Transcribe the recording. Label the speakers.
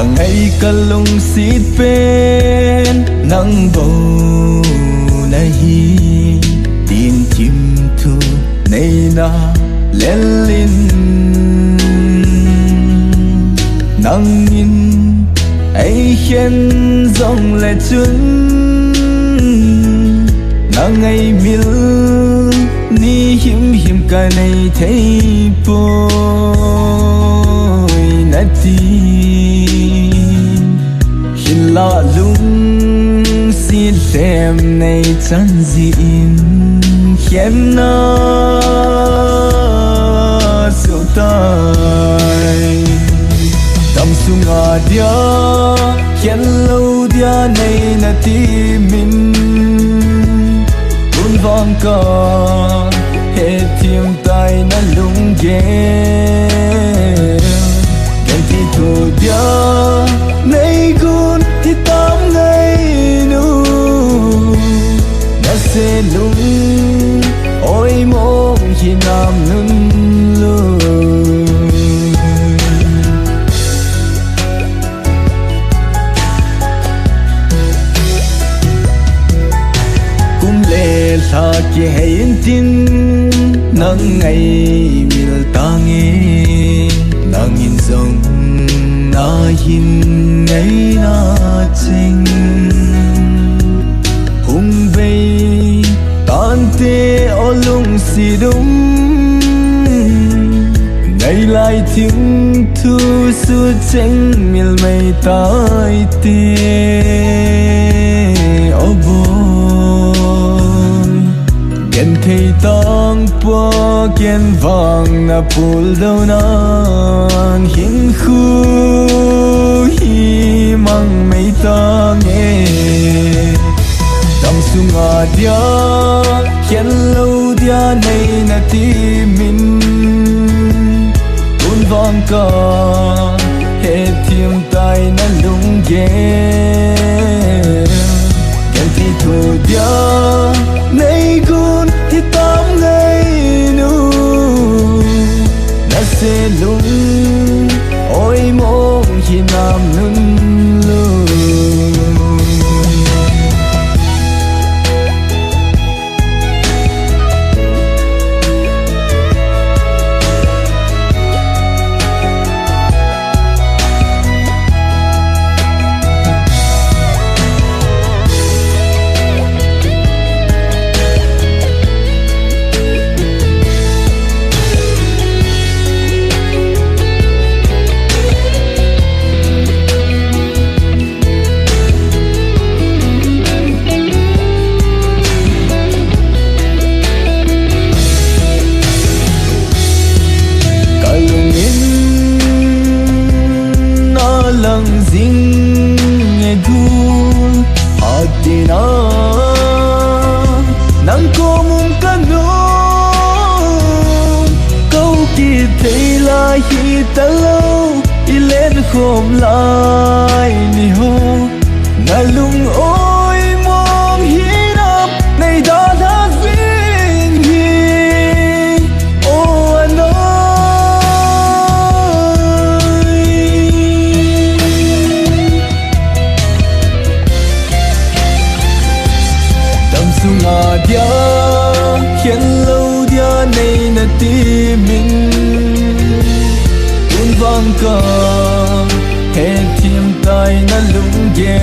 Speaker 1: nang ay kalung sit pen nang bầu nahi tin chim thu nay na lên linh nang in ai khen dòng lệ chân nang ai mil ni him him ka nay thấy bôi nati hin la lung xin xem nay chân diện khen na siêu tai tâm sung à dia khen lâu dia nay na tim mình buồn vang ca hết thiêm tai na lung ghé khen thì thu dia nay gun thì tam ngày nu na se lung ôi mong khi nam nun lung sa ki hayin tin nang ngày mil tangi nang in song na hin ngày na ching hung vei tan te olung si dum ngày lại tiếng thu su cheng mil mây tai te ken thei tang pa ken vang na pul do nan hin khu hi mang mei ta nghe tâm sung a dia ken lâu dia nay na ti min un vang ka he thiêm tai na lung ge ken ti thu dia nay gun thì tám ngày nu na se lung ôi mong khi nam nun lung lang ding nghe gun adina nang ko mum kanom câu ki thấy la hi ta lâu i lên khom lại ni ho na lung ôi mong hi nap nay da da vinh hi oh ano sung a dia khen lâu dia nay na ti mình un vang ca he thiêm tai na lung ghé